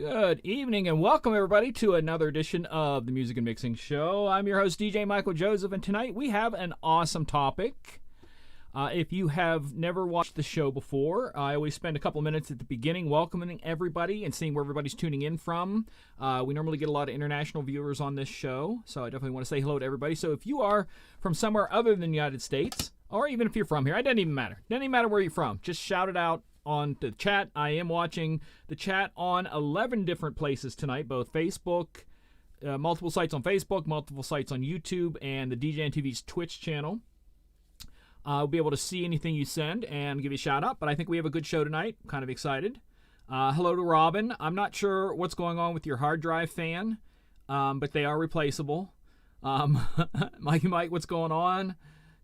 Good evening and welcome everybody to another edition of the Music and Mixing Show. I'm your host DJ Michael Joseph, and tonight we have an awesome topic. If you have never watched the show before, I always spend a couple minutes at the beginning welcoming everybody and seeing where everybody's tuning in from. We normally get a lot of international viewers on this show, so I definitely want to say hello to everybody. So if you are from somewhere other than the United States, or even if you're from here, it doesn't even matter. It doesn't even matter where you're from. Just shout it out on the chat. I am watching the chat on 11 different places tonight, both Facebook, multiple sites on Facebook, multiple sites on YouTube, and the DJNTV's Twitch channel. I'll be able to see anything you send and give you a shout out, but I think we have a good show tonight. I'm kind of excited. Hello to Robin. I'm not sure what's going on with your hard drive fan, but they are replaceable. Mikey Mike, what's going on?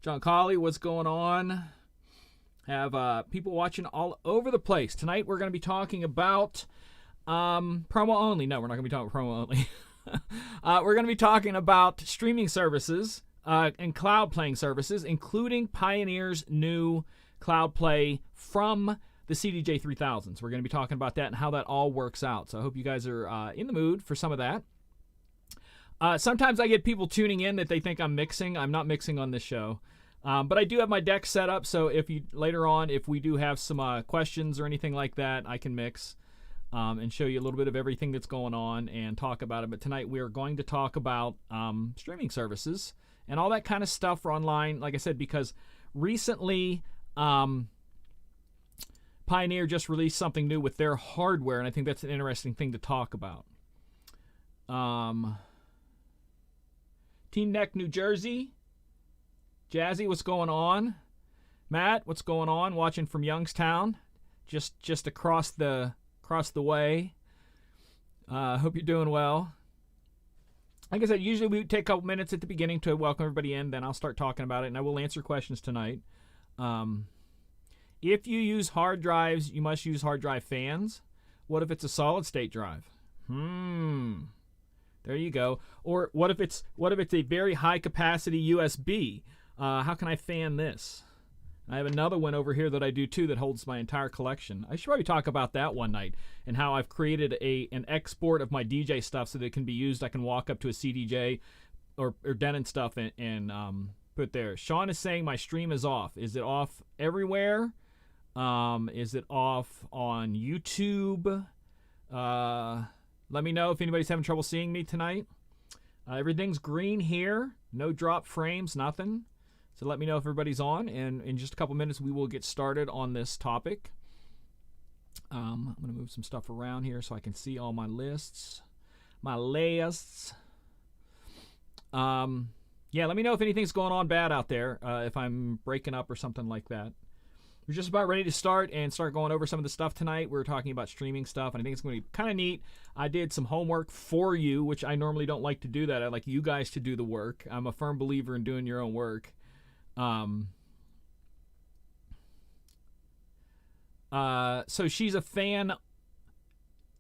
John Colley, what's going on? Have people watching all over the place. Tonight we're going to be talking about promo only. No, we're not going to be talking about promo only. We're going to be talking about streaming services and cloud playing services, including Pioneer's new cloud play from the CDJ 3000s. We're going to be talking about that and how that all works out. So I hope you guys are in the mood for some of that. Sometimes I get people tuning in that they think I'm mixing. I'm not mixing on this show. But I do have my deck set up, so if you later on, if we do have some questions or anything like that, I can mix and show you a little bit of everything that's going on and talk about it. But tonight we are going to talk about streaming services and all that kind of stuff for online, like I said, because recently Pioneer just released something new with their hardware, and I think that's an interesting thing to talk about. Teen Neck, New Jersey. Jazzy, what's going on? Matt, what's going on? Watching from Youngstown, just across the way. Hope you're doing well. Like I said, usually we take a couple minutes at the beginning to welcome everybody in, then I'll start talking about it, and I will answer questions tonight. If you use hard drives, you must use hard drive fans. What if it's a solid state drive? There you go. Or what if it's a very high capacity USB? How can I fan this? I have another one over here that I do too that holds my entire collection. I should probably talk about that one night and how I've created an export of my DJ stuff so that it can be used. I can walk up to a CDJ or den and stuff and put there. Sean is saying my stream is off. Is it off everywhere? Is it off on YouTube? Let me know if anybody's having trouble seeing me tonight. Everything's green here. No drop frames, nothing. So let me know if everybody's on, and in just a couple minutes we will get started on this topic. I'm going to move some stuff around here so I can see all my lists. Yeah, let me know if anything's going on bad out there, if I'm breaking up or something like that. We're just about ready to start going over some of the stuff tonight. We're talking about streaming stuff, and I think it's going to be kind of neat. I did some homework for you, which I normally don't like to do that. I like you guys to do the work. I'm a firm believer in doing your own work. So she's a fan.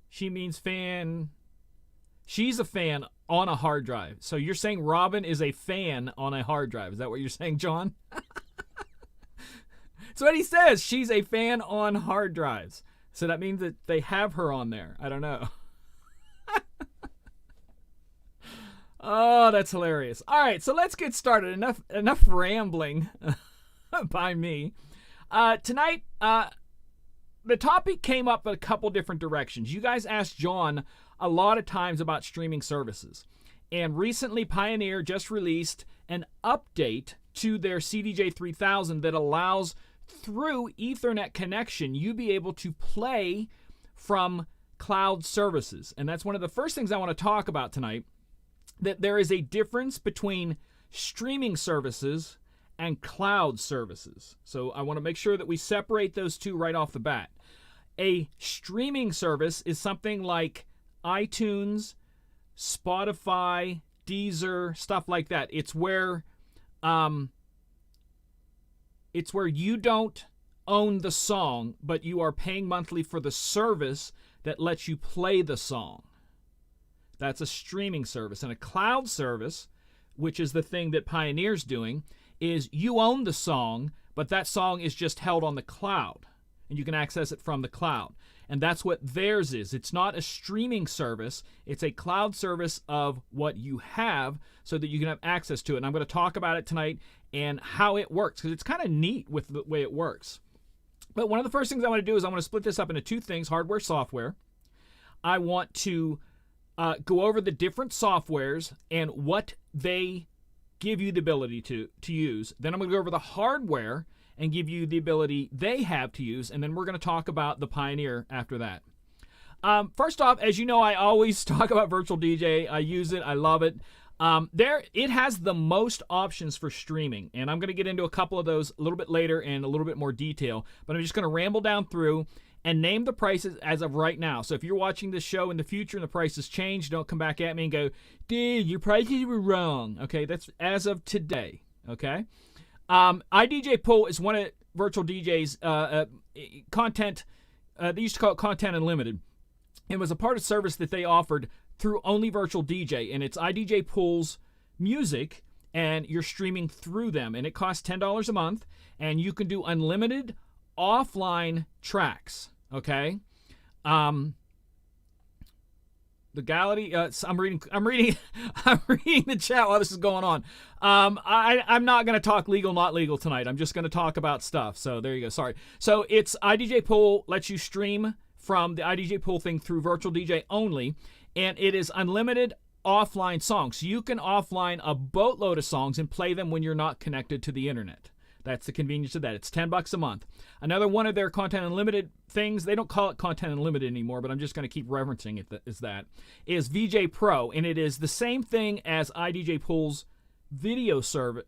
She means fan. She's a fan on a hard drive. So you're saying Robin is a fan on a hard drive. Is that what you're saying, John? That's what he says. She's a fan on hard drives. So that means that they have her on there. I don't know. Oh, that's hilarious. All right, so let's get started. Enough rambling by me. Tonight, the topic came up a couple different directions. You guys asked John a lot of times about streaming services. And recently, Pioneer just released an update to their CDJ 3000 that allows, through Ethernet connection, you be able to play from cloud services. And that's one of the first things I want to talk about tonight, that there is a difference between streaming services and cloud services. So I want to make sure that we separate those two right off the bat. A streaming service is something like iTunes, Spotify, Deezer, stuff like that. It's where you don't own the song, but you are paying monthly for the service that lets you play the song. That's a streaming service. And a cloud service, which is the thing that Pioneer's doing, is you own the song, but that song is just held on the cloud, and you can access it from the cloud. and that's what theirs is. It's not a streaming service. It's a cloud service of what you have so that you can have access to it. And I'm going to talk about it tonight and how it works, because it's kind of neat with the way it works. But one of the first things I want to do is I want to split this up into two things, hardware, software. I want to go over the different softwares and what they give you the ability to use. Then I'm going to go over the hardware and give you the ability they have to use. And then we're going to talk about the Pioneer after that. First off, as you know, I always talk about Virtual DJ. I use it. I love it. It has the most options for streaming, and I'm going to get into a couple of those a little bit later in a little bit more detail, but I'm just going to ramble down through and name the prices as of right now. So if you're watching this show in the future and the prices change, don't come back at me and go, dude, your prices were wrong. Okay, that's as of today. Okay, iDJ Pool is one of Virtual DJ's content. They used to call it Content Unlimited. It was a part of service that they offered through only Virtual DJ, and it's iDJ Pool's music, and you're streaming through them, and it costs $10 a month, and you can do unlimited offline tracks. Okay, the Gallery. I'm reading the chat while this is going on. I'm not going to talk legal, not legal tonight. I'm just going to talk about stuff. So there you go. Sorry. So it's iDJ Pool lets you stream from the iDJ Pool thing through Virtual DJ only, and it is unlimited offline songs. So you can offline a boatload of songs and play them when you're not connected to the internet. That's the convenience of that. It's $10 a month. Another one of their Content Unlimited things, they don't call it Content Unlimited anymore, but I'm just going to keep referencing it is VJ Pro, and it is the same thing as iDJ Pool's video service,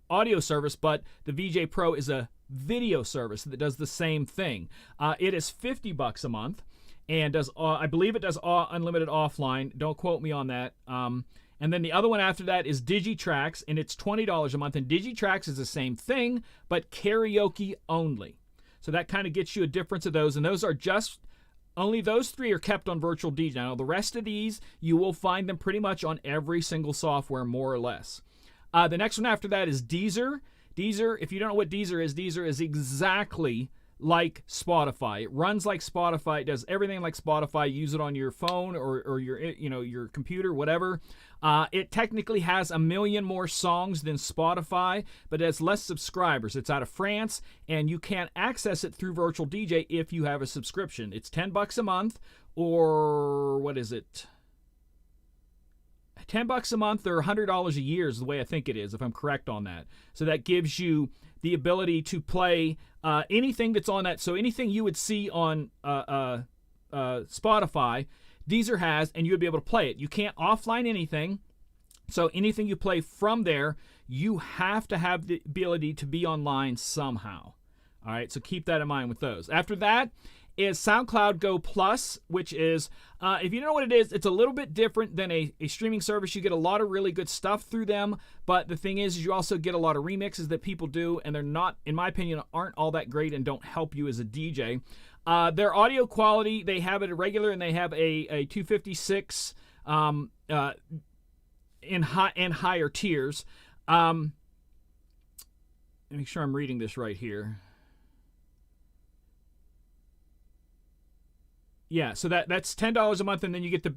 audio service, but the VJ Pro is a video service that does the same thing. It is $50 a month, and does I believe it does unlimited offline. Don't quote me on that. And then the other one after that is DigiTracks, and it's $20 a month. And DigiTracks is the same thing, but karaoke only. So that kind of gets you a difference of those. And those are just, only those three are kept on Virtual DJ. Now, the rest of these, you will find them pretty much on every single software, more or less. The next one after that is Deezer. Deezer, if you don't know what Deezer is exactly like Spotify. It runs like Spotify. It does everything like Spotify. Use it on your phone or your computer, whatever. It technically has 1 million more songs than Spotify, but it has less subscribers. It's out of France, and you can't access it through Virtual DJ if you have a subscription. It's $10 a month, or what is it? $10 a month or $100 a year is the way I think it is, if I'm correct on that. So that gives you the ability to play anything that's on that. So anything you would see on Spotify, Deezer has, and you would be able to play it. You can't offline anything. So anything you play from there, you have to have the ability to be online somehow. All right, so keep that in mind with those. After that is Soundcloud Go Plus, which is, if you don't know what it is, it's a little bit different than a streaming service. You get a lot of really good stuff through them, but the thing is you also get a lot of remixes that people do, and they're not, in my opinion, aren't all that great and don't help you as a DJ. Their audio quality, they have it regular, and they have a 256 in higher tiers. Let me make sure I'm reading this right here. Yeah, so that's $10 a month, and then you get the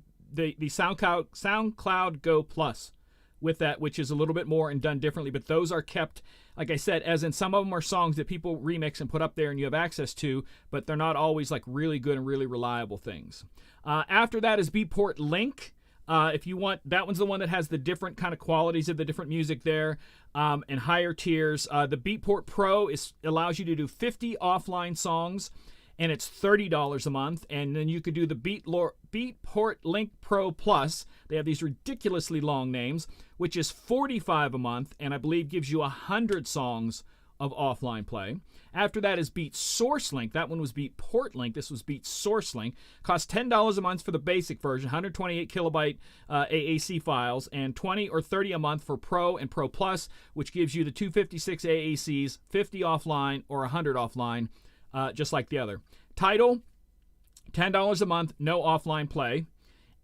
SoundCloud Go Plus with that, which is a little bit more and done differently. But those are kept, like I said, as in some of them are songs that people remix and put up there and you have access to, but they're not always like really good and really reliable things. After that is Beatport Link. If you want, that one's the one that has the different kind of qualities of the different music there, and higher tiers. The Beatport Pro allows you to do 50 offline songs, and it's $30 a month. And then you could do the Beatport Link Pro Plus. They have these ridiculously long names, which is $45 a month, and I believe gives you 100 songs of offline play. After that is Beat Source Link. That one was Beatport Link. This was Beat Source Link. Costs $10 a month for the basic version, 128 kilobyte AAC files, and $20 or $30 a month for Pro and Pro Plus, which gives you the 256 AACs, 50 offline or 100 offline, just like the other. Tidal, $10 a month, no offline play.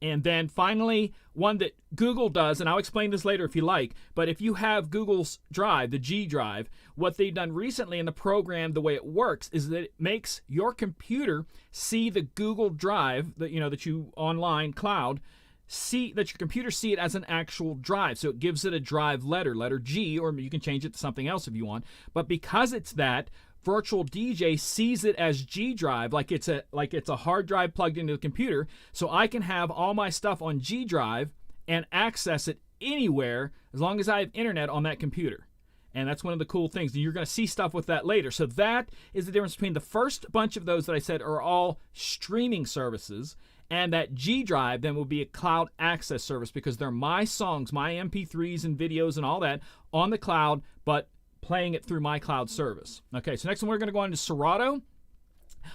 And then finally, one that Google does, and I'll explain this later if you like, but if you have Google's Drive, the G Drive, what they've done recently in the program, the way it works, is that it makes your computer see the Google Drive, that you online cloud, see that your computer see it as an actual drive. So it gives it a drive letter G, or you can change it to something else if you want. But because it's that, Virtual DJ sees it as G Drive, like it's a hard drive plugged into the computer, so I can have all my stuff on G Drive and access it anywhere as long as I have internet on that computer. And that's one of the cool things. You're going to see stuff with that later. So that is the difference between the first bunch of those that I said are all streaming services, and that G Drive then will be a cloud access service because they're my songs, my MP3s and videos and all that on the cloud, but playing it through my cloud service. Okay, so next one we're going to go on to Serato.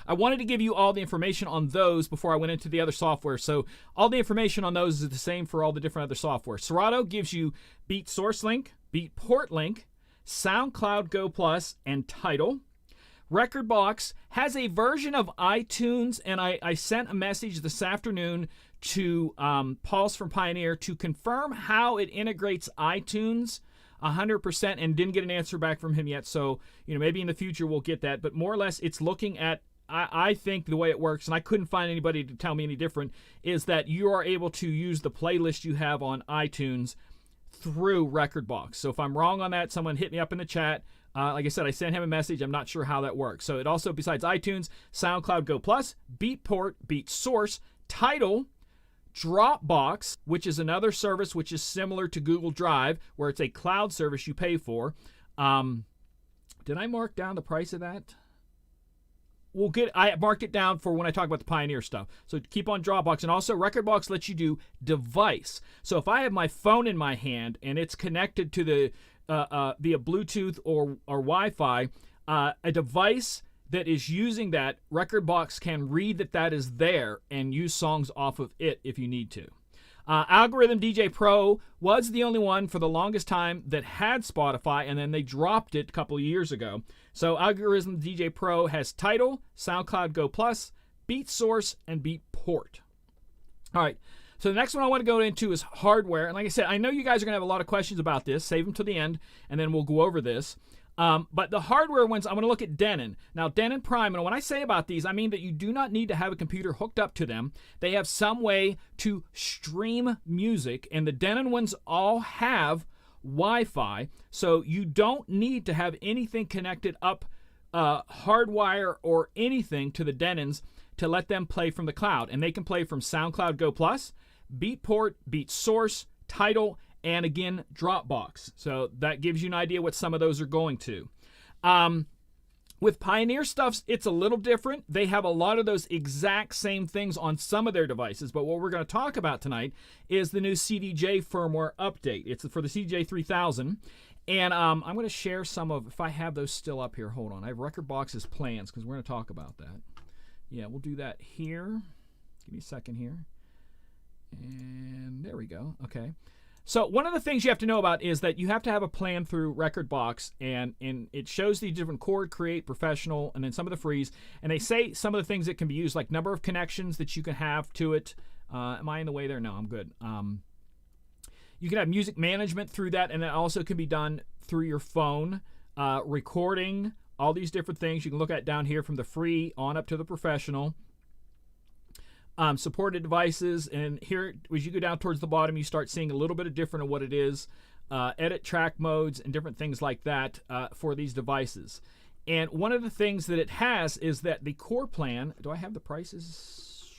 I wanted to give you all the information on those before I went into the other software. So all the information on those is the same for all the different other software. Serato gives you Beat Source Link, Beat Port Link, Soundcloud Go Plus, and Tidal. Rekordbox has a version of iTunes, and I sent a message this afternoon to Paul's from Pioneer to confirm how it integrates iTunes 100%, and didn't get an answer back from him yet. So, maybe in the future we'll get that. But more or less, it's looking at, I think the way it works, and I couldn't find anybody to tell me any different, is that you are able to use the playlist you have on iTunes through Rekordbox. So if I'm wrong on that, someone hit me up in the chat. Like I said, I sent him a message. I'm not sure how that works. So it also, besides iTunes, SoundCloud Go Plus, Beatport, Beat Source, Tidal, Dropbox, which is another service which is similar to Google Drive, where it's a cloud service you pay for. Did I mark down the price of that? I marked it down for when I talk about the Pioneer stuff. So keep on Dropbox. And also, Rekordbox lets you do device. So if I have my phone in my hand and it's connected to the via Bluetooth or Wi-Fi, a device that is using that, Rekordbox can read that is there and use songs off of it if you need to. Algorithm DJ Pro was the only one for the longest time that had Spotify, and then they dropped it a couple of years ago. So Algorithm DJ Pro has Tidal, SoundCloud Go Plus, Beat Source, and Beat Port. All right. So the next one I want to go into is hardware. And like I said, I know you guys are going to have a lot of questions about this. Save them to the end, and then we'll go over this. But the hardware ones, I'm going to look at Denon. Now, Denon Prime, and when I say about these, I mean that you do not need to have a computer hooked up to them. They have some way to stream music, and the Denon ones all have Wi-Fi, so you don't need to have anything connected up, hardwire or anything to the Denons to let them play from the cloud. And they can play from SoundCloud Go Plus, Beatport, Beat Source, Tidal, and again, Dropbox. So that gives you an idea what some of those are going to. With Pioneer stuffs, it's a little different. They have a lot of those exact same things on some of their devices, but what we're going to talk about tonight is the new CDJ firmware update. It's for the CDJ 3000, and I'm going to share some of, if I have those still up here, hold on. I have Rekordbox's plans because we're going to talk about that. Yeah, we'll do that here. Give me a second here. And there we go. Okay. So one of the things you have to know about is that you have to have a plan through Rekordbox, and it shows the different chord, create, professional, and then some of the frees. And they say some of the things that can be used, like number of connections that you can have to it. Am I in the way there? No, I'm good. You can have music management through that, and it also can be done through your phone, recording, all these different things. You can look at down here from the free on up to the professional. Supported devices, and here as you go down towards the bottom, you start seeing a little bit of different of what it is. Edit track modes and different things like that for these devices. And one of the things that it has is that the core plan, do I have the prices?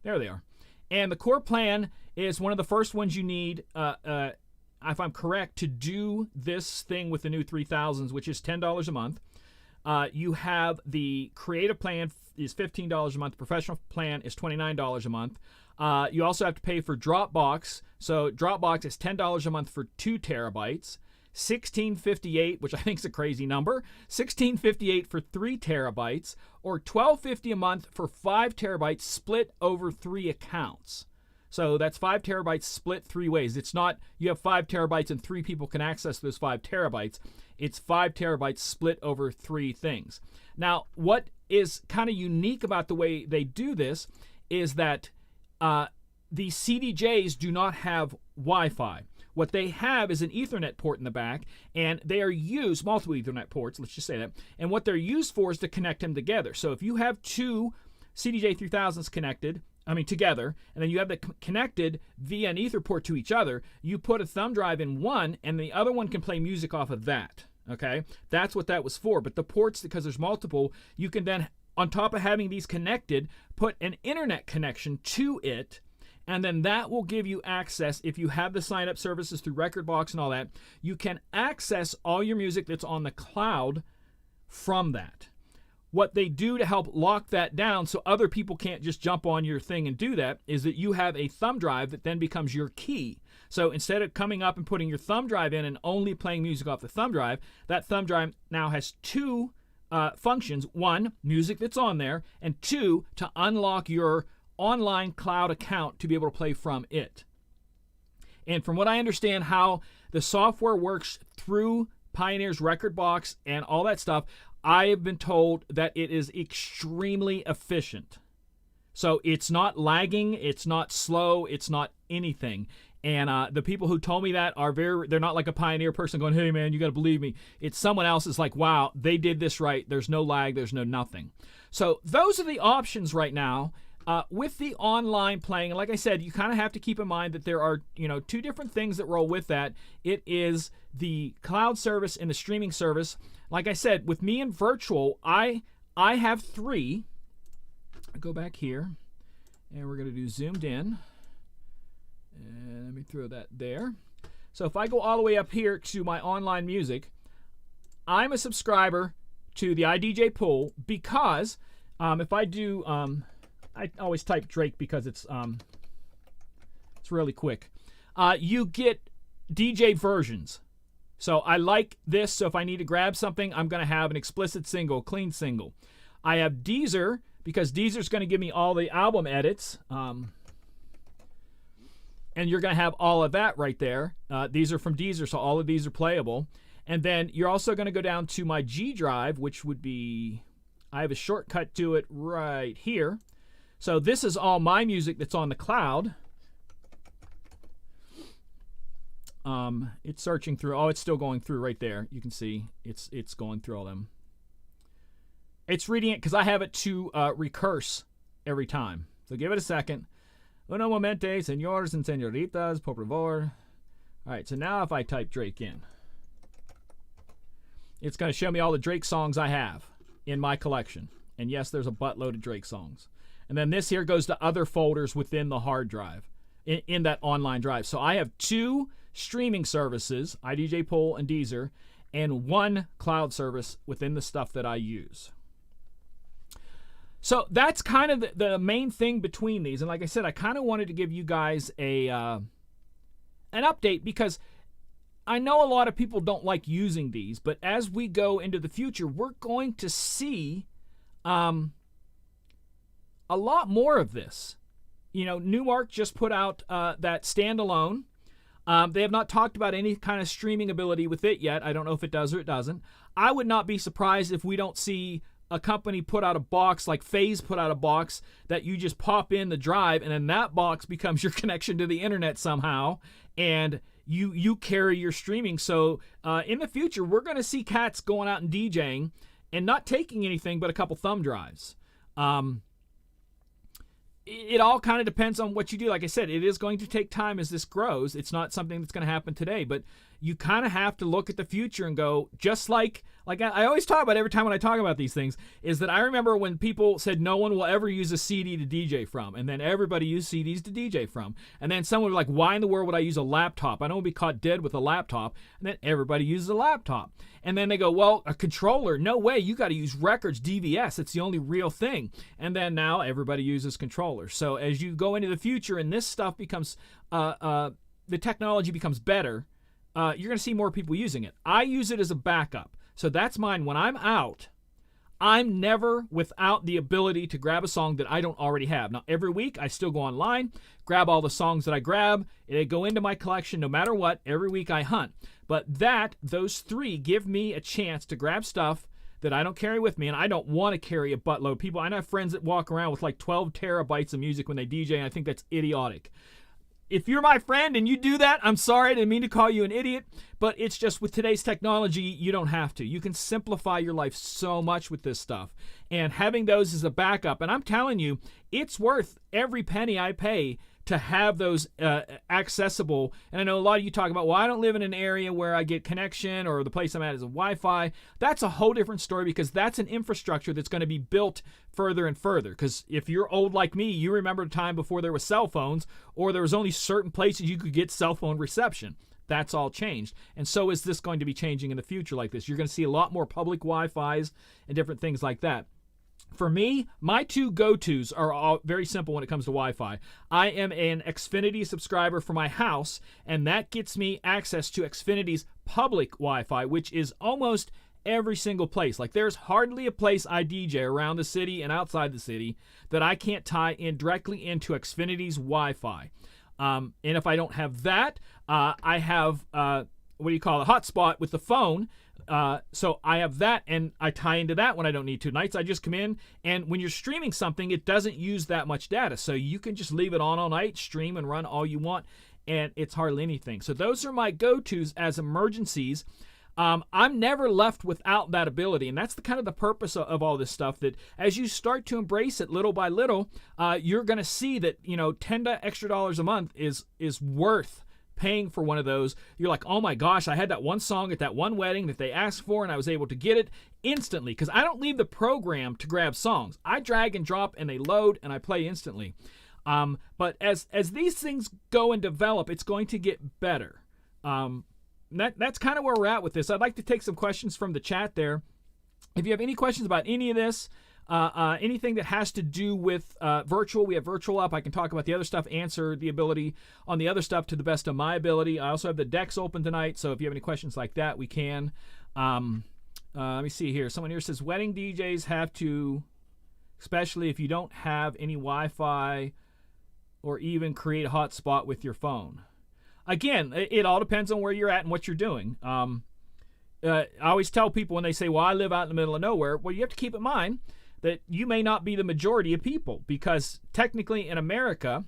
There they are. And the core plan is one of the first ones you need, if I'm correct, to do this thing with the new 3000s, which is $10 a month. You have the creative plan is $15 a month. The professional plan is $29 a month. You also have to pay for Dropbox. So Dropbox is $10 a month for 2 terabytes. $16.58, which I think is a crazy number. $16.58 for 3 terabytes, or $12.50 a month for 5 terabytes split over 3 accounts. So that's 5 terabytes split 3 ways. It's not you have 5 terabytes and 3 people can access those 5 terabytes. It's 5 terabytes split over 3 things. Now, what is kind of unique about the way they do this is that the CDJs do not have Wi-Fi. What they have is an Ethernet port in the back, and they are used, multiple Ethernet ports, let's just say that, and what they're used for is to connect them together. So if you have two CDJ 3000s together, and then you have them connected via an Ether port to each other, you put a thumb drive in one, and the other one can play music off of that, okay? That's what that was for. But the ports, because there's multiple, you can then, on top of having these connected, put an internet connection to it, and then that will give you access. If you have the sign-up services through Rekordbox and all that, you can access all your music that's on the cloud from that. What they do to help lock that down so other people can't just jump on your thing and do that is that you have a thumb drive that then becomes your key. So instead of coming up and putting your thumb drive in and only playing music off the thumb drive, that thumb drive now has two functions. One, music that's on there, and two, to unlock your online cloud account to be able to play from it. And from what I understand how the software works through Pioneer's Rekordbox and all that stuff, I have been told that it is extremely efficient. So it's not lagging, it's not slow, it's not anything. And the people who told me that they're not like a Pioneer person going, hey man, you got to believe me. It's someone else is like, wow, they did this right. There's no lag, there's no nothing. So those are the options right now. With the online playing, and like I said, you kind of have to keep in mind that there are, two different things that roll with that. It is the cloud service and the streaming service. Like I said, with me and virtual, I have three. I'll go back here, and we're going to do zoomed in. And let me throw that there. So if I go all the way up here to my online music, I'm a subscriber to the iDJ pool because if I do... I always type Drake because it's really quick. You get DJ versions. So I like this, so if I need to grab something, I'm going to have an explicit single, clean single. I have Deezer because Deezer's going to give me all the album edits. And you're going to have all of that right there. These are from Deezer, so all of these are playable. And then you're also going to go down to my G drive, which would be, I have a shortcut to it right here. So this is all my music that's on the cloud. It's searching through. Oh, it's still going through right there. You can see it's going through all them. It's reading it because I have it to recurse every time. So give it a second. Uno momente, señores and señoritas, por favor. All right, so now if I type Drake in, it's going to show me all the Drake songs I have in my collection. And yes, there's a buttload of Drake songs. And then this here goes to other folders within the hard drive, in that online drive. So I have two streaming services, iDJ Pool and Deezer, and one cloud service within the stuff that I use. So that's kind of the main thing between these. And like I said, I kind of wanted to give you guys an update because I know a lot of people don't like using these. But as we go into the future, we're going to see a lot more of this. Newmark just put out that standalone. They have not talked about any kind of streaming ability with it yet. I don't know if it does or it doesn't. I would not be surprised if we don't see a company put out a box like FaZe put out a box that you just pop in the drive and then that box becomes your connection to the internet somehow and you carry your streaming. So in the future, we're going to see cats going out and DJing and not taking anything but a couple thumb drives. It all kind of depends on what you do. Like I said, it is going to take time as this grows. It's not something that's going to happen today, but you kind of have to look at the future and go, just like I always talk about every time when I talk about these things, is that I remember when people said no one will ever use a CD to DJ from, and then everybody used CDs to DJ from. And then someone was like, why in the world would I use a laptop? I don't want to be caught dead with a laptop. And then everybody uses a laptop. And then they go, well, a controller, no way, you got to use records, DVS. It's the only real thing. And then now everybody uses controllers. So as you go into the future and this stuff becomes, the technology becomes better, you're going to see more people using it. I use it as a backup. So that's mine. When I'm out, I'm never without the ability to grab a song that I don't already have. Now, every week, I still go online, grab all the songs that I grab, and they go into my collection no matter what. Every week, I hunt. But those three give me a chance to grab stuff that I don't carry with me, and I don't want to carry a buttload of people. I know friends that walk around with like 12 terabytes of music when they DJ, and I think that's idiotic. If you're my friend and you do that, I'm sorry, I didn't mean to call you an idiot, but it's just with today's technology, you don't have to. You can simplify your life so much with this stuff. And having those as a backup, and I'm telling you, it's worth every penny I pay to have those accessible. And I know a lot of you talk about, well, I don't live in an area where I get connection or the place I'm at is a Wi-Fi. That's a whole different story because that's an infrastructure that's going to be built further and further. Because if you're old like me, you remember a time before there were cell phones or there was only certain places you could get cell phone reception. That's all changed. And so is this going to be changing in the future like this. You're going to see a lot more public Wi-Fis and different things like that. For me, my two go-tos are all very simple when it comes to Wi-Fi. I am an Xfinity subscriber for my house, and that gets me access to Xfinity's public Wi-Fi, which is almost every single place. Like, there's hardly a place I DJ around the city and outside the city that I can't tie in directly into Xfinity's Wi-Fi. And if I don't have that, I have, hotspot with the phone. So I have that, and I tie into that when I don't need to. Nights I just come in, and when you're streaming something, it doesn't use that much data. So you can just leave it on all night, stream and run all you want, and it's hardly anything. So those are my go-tos as emergencies. I'm never left without that ability, and that's the kind of the purpose of all this stuff, that as you start to embrace it little by little, you're going to see that, $10 extra a month is worth paying for one of those. You're like, oh my gosh, I had that one song at that one wedding that they asked for, and I was able to get it instantly, because I don't leave the program to grab songs. I drag and drop, and they load, and I play instantly. But as these things go and develop, it's going to get better. That's kind of where we're at with this. I'd like to take some questions from the chat there. If you have any questions about any of this, anything that has to do with virtual, we have virtual up. I can talk about the other stuff, answer the ability on the other stuff to the best of my ability. I also have the decks open tonight, so if you have any questions like that, we can. Let me see here. Someone here says, wedding DJs have to, especially if you don't have any Wi-Fi or even create a hotspot with your phone. Again, it all depends on where you're at and what you're doing. I always tell people when they say, well, I live out in the middle of nowhere, well, you have to keep in mind that you may not be the majority of people, because technically in America,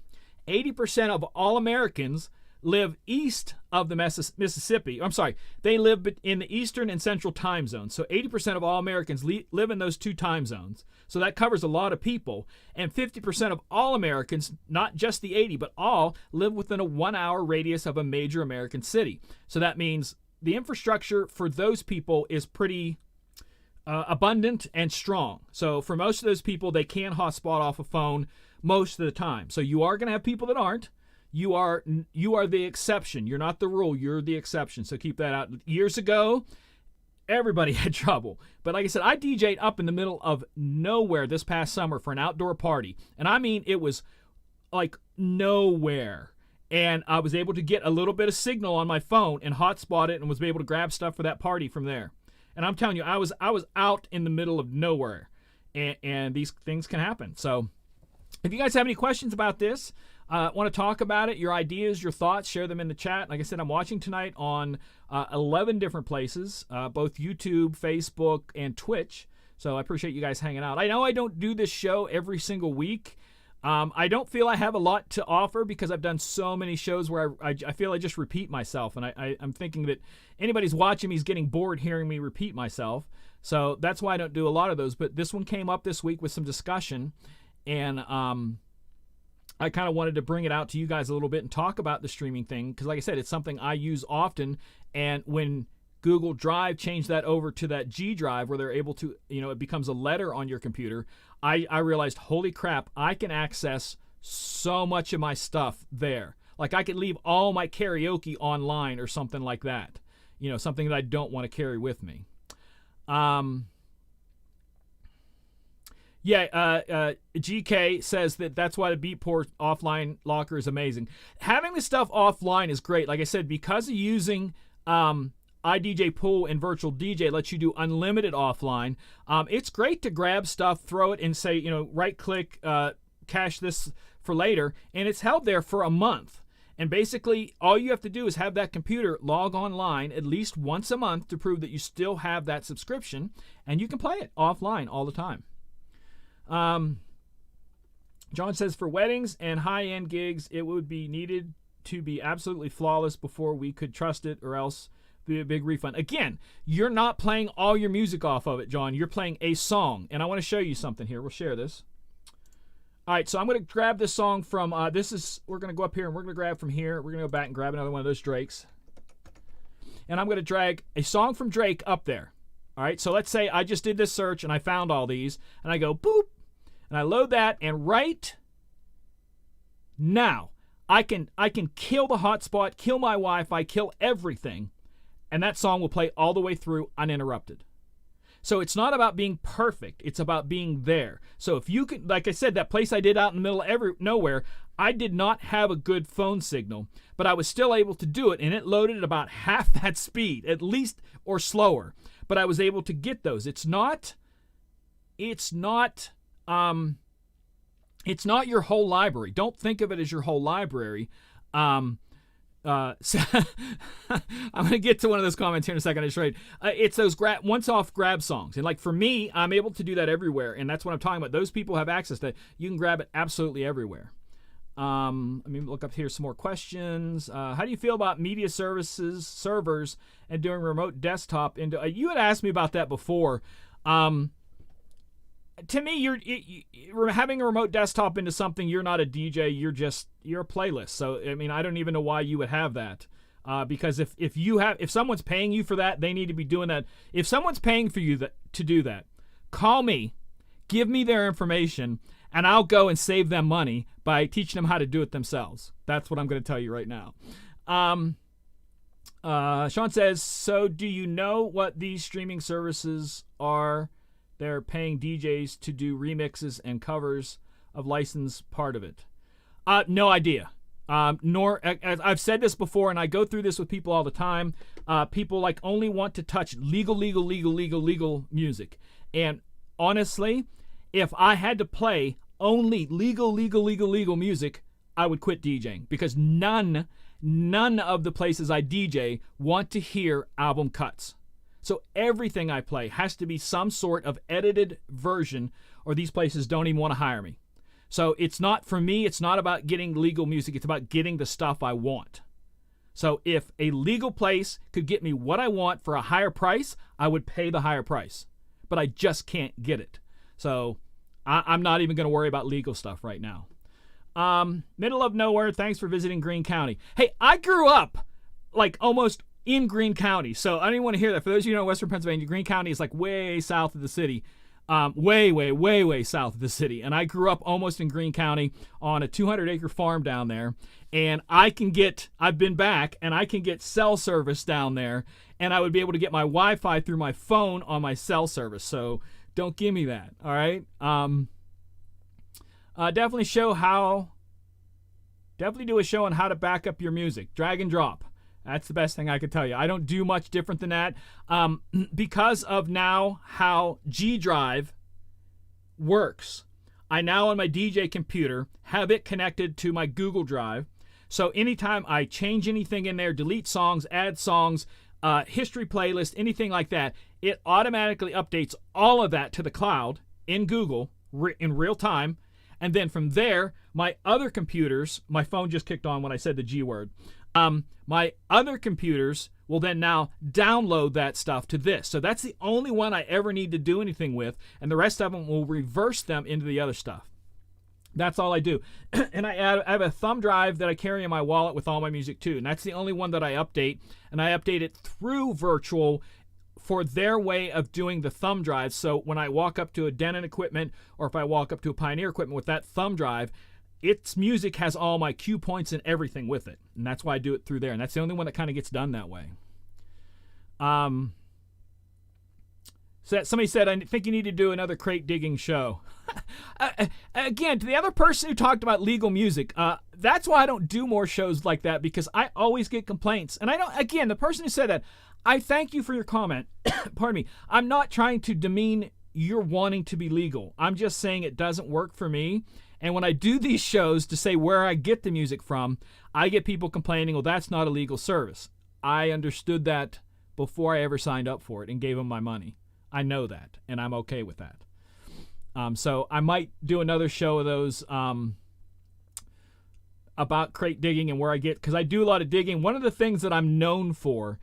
80% of all Americans live east of the Mississippi. I'm sorry, they live in the eastern and central time zones. So 80% of all Americans live in those two time zones. So that covers a lot of people. And 50% of all Americans, not just the 80, but all, live within a 1-hour radius of a major American city. So that means the infrastructure for those people is pretty abundant and strong. So for most of those people, they can hotspot off a phone most of the time. So you are going to have people that aren't. You are the exception. You're not the rule. You're the exception. So keep that out. Years ago, everybody had trouble. But like I said, I DJ'd up in the middle of nowhere this past summer for an outdoor party. And I mean, it was like nowhere. And I was able to get a little bit of signal on my phone and hotspot it, and was able to grab stuff for that party from there. And I'm telling you, I was out in the middle of nowhere, and these things can happen. So if you guys have any questions about this, want to talk about it, your ideas, your thoughts, share them in the chat. Like I said, I'm watching tonight on 11 different places, both YouTube, Facebook, and Twitch. So I appreciate you guys hanging out. I know I don't do this show every single week. I don't feel I have a lot to offer because I've done so many shows where I feel I just repeat myself. And I'm thinking that anybody's watching me is getting bored hearing me repeat myself. So that's why I don't do a lot of those. But this one came up this week with some discussion. And I kind of wanted to bring it out to you guys a little bit and talk about the streaming thing. Because like I said, it's something I use often. And when Google Drive changed that over to that G Drive where they're able to, it becomes a letter on your computer, I realized, holy crap, I can access so much of my stuff there. Like I could leave all my karaoke online or something like that. Something that I don't want to carry with me. GK says that's why the Beatport offline locker is amazing. Having the stuff offline is great. Like I said, because of using iDJ Pool and Virtual DJ lets you do unlimited offline. It's great to grab stuff, throw it, and say, right click, cache this for later, and it's held there for a month. And basically, all you have to do is have that computer log online at least once a month to prove that you still have that subscription, and you can play it offline all the time. John says, for weddings and high-end gigs, it would be needed to be absolutely flawless before we could trust it, or else be a big refund. Again, you're not playing all your music off of it, John. You're playing a song, and I want to show you something here. We'll share this. All right, so I'm going to grab this song from, we're going to go up here and we're going to grab from here. We're going to go back and grab another one of those Drakes. And I'm going to drag a song from Drake up there. All right, so let's say I just did this search and I found all these. And I go, boop, and I load that. And right now, I can kill the hotspot, kill my Wi-Fi, kill everything. And that song will play all the way through uninterrupted. So it's not about being perfect. It's about being there. So if you could, like I said, that place I did out in the middle of nowhere, I did not have a good phone signal, but I was still able to do it, and it loaded at about half that speed, at least, or slower. But I was able to get those. It's not your whole library. Don't think of it as your whole library. So I'm going to get to one of those comments here in a second. It's those once-off grab songs. And like for me, I'm able to do that everywhere. And that's what I'm talking about. Those people have access to it. You can grab it absolutely everywhere. Let me look up here some more questions. How do you feel about media servers, and doing remote desktop into... you had asked me about that before. To me, you're having a remote desktop into something. You're not a DJ. You're a playlist. So I mean, I don't even know why you would have that. Because if someone's paying you for that, they need to be doing that. If someone's paying for you to do that, call me, give me their information, and I'll go and save them money by teaching them how to do it themselves. That's what I'm going to tell you right now. Sean says, so do you know what these streaming services are? They're paying DJs to do remixes and covers of licensed part of it. No idea. Nor, as I've said this before, and I go through this with people all the time. People like only want to touch legal music. And honestly, if I had to play only legal music, I would quit DJing, because none of the places I DJ want to hear album cuts. So everything I play has to be some sort of edited version, or these places don't even want to hire me. So it's not, for me, it's not about getting legal music. It's about getting the stuff I want. So if a legal place could get me what I want for a higher price, I would pay the higher price. But I just can't get it. So I'm not even going to worry about legal stuff right now. Middle of nowhere, thanks for visiting Greene County. Hey, I grew up like almost in Greene County, so I didn't want to hear that. For those of you who know Western Pennsylvania, Greene County is like way south of the city. Way south of the city. And I grew up almost in Greene County on a 200-acre farm down there. And I've been back, and I can get cell service down there. And I would be able to get my Wi-Fi through my phone on my cell service. So don't give me that, all right? Definitely do a show on how to back up your music. Drag and drop. That's the best thing I could tell you. I don't do much different than that. Because of now how G Drive works, I now on my DJ computer have it connected to my Google Drive. So anytime I change anything in there, delete songs, add songs, history playlist, anything like that, it automatically updates all of that to the cloud in Google in real time. And then from there, my other computers, my phone just kicked on when I said the G word. My other computers will then now download that stuff to this. So that's the only one I ever need to do anything with, and the rest of them will reverse them into the other stuff. That's all I do. And I have a thumb drive that I carry in my wallet with all my music too, and that's the only one that I update, and I update it through Virtual for their way of doing the thumb drive. So when I walk up to a Denon equipment, or if I walk up to a Pioneer equipment with that thumb drive, its music has all my cue points and everything with it. And that's why I do it through there. And that's the only one that kind of gets done that way. So somebody said, I think you need to do another crate digging show. Again, to the other person who talked about legal music, that's why I don't do more shows like that, because I always get complaints. And the person who said that, I thank you for your comment. Pardon me. I'm not trying to demean your wanting to be legal. I'm just saying it doesn't work for me. And when I do these shows to say where I get the music from, I get people complaining, well, that's not a legal service. I understood that before I ever signed up for it and gave them my money. I know that, and I'm okay with that. So I might do another show of those about crate digging and where I get, because I do a lot of digging. One of the things that I'm known for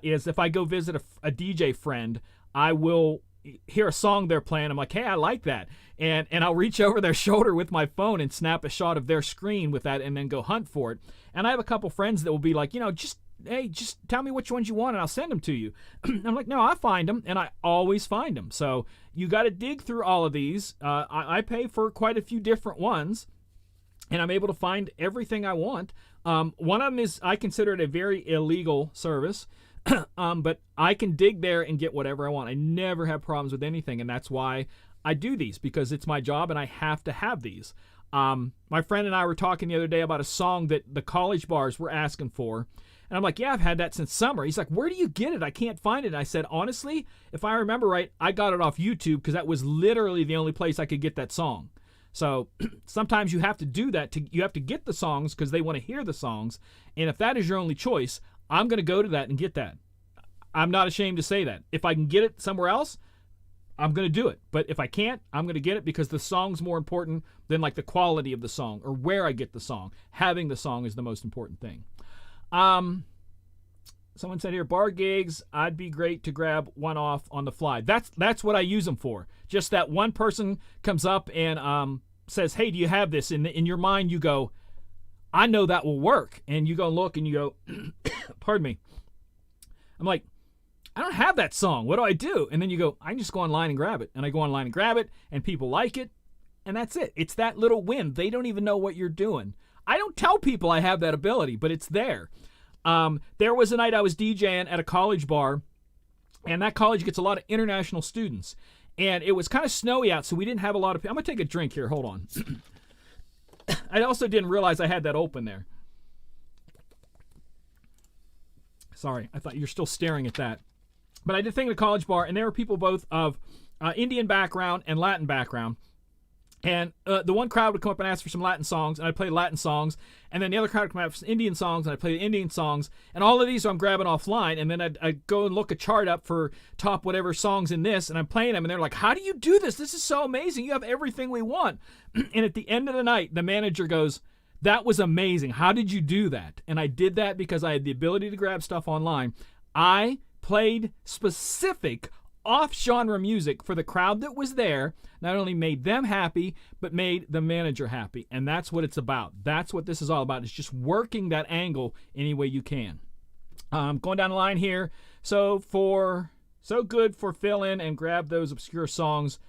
is if I go visit a DJ friend, I will hear a song they're playing. I'm like, hey, I like that. And I'll reach over their shoulder with my phone and snap a shot of their screen with that and then go hunt for it. And I have a couple friends that will be like, just tell me which ones you want and I'll send them to you. I'm like, no, I find them, and I always find them. So you got to dig through all of these. I pay for quite a few different ones, and I'm able to find everything I want. One of them is, I consider it a very illegal service, but I can dig there and get whatever I want. I never have problems with anything, and that's why I do these, because it's my job and I have to have these. My friend and I were talking the other day about a song that the college bars were asking for. And I'm like, yeah, I've had that since summer. He's like, where do you get it? I can't find it. And I said, honestly, if I remember right, I got it off YouTube, because that was literally the only place I could get that song. So sometimes you have to do that. You have to get the songs because they want to hear the songs. And if that is your only choice, I'm going to go to that and get that. I'm not ashamed to say that. If I can get it somewhere else, I'm going to do it. But if I can't, I'm going to get it, because the song's more important than like the quality of the song or where I get the song. Having the song is the most important thing. Someone said here, bar gigs, I'd be great to grab one off on the fly. That's what I use them for. Just that one person comes up and says, hey, do you have this? In your mind, you go, I know that will work. And you go look and you go, pardon me. I'm like, I don't have that song. What do I do? And then you go, I can just go online and grab it. And I go online and grab it, and people like it. And that's it. It's that little win. They don't even know what you're doing. I don't tell people I have that ability, but it's there. There was a night I was DJing at a college bar, and that college gets a lot of international students. And it was kind of snowy out, so we didn't have a lot of people. I'm going to take a drink here. Hold on. I also didn't realize I had that open there. Sorry, I thought you were still staring at that. But I did think at a college bar, and there were people both of Indian background and Latin background. And the one crowd would come up and ask for some Latin songs, and I'd play Latin songs. And then the other crowd would come up for some Indian songs, and I'd play the Indian songs. And all of these I'm grabbing offline, and then I'd go and look a chart up for top whatever songs in this, and I'm playing them. And they're like, how do you do this? This is so amazing. You have everything we want. And at the end of the night, the manager goes, that was amazing. How did you do that? And I did that because I had the ability to grab stuff online. I played specific off-genre music for the crowd that was there. Not only made them happy, but made the manager happy. And that's what it's about. That's what this is all about. It's just working that angle any way you can. Going down the line here. So good for fill in and grab those obscure songs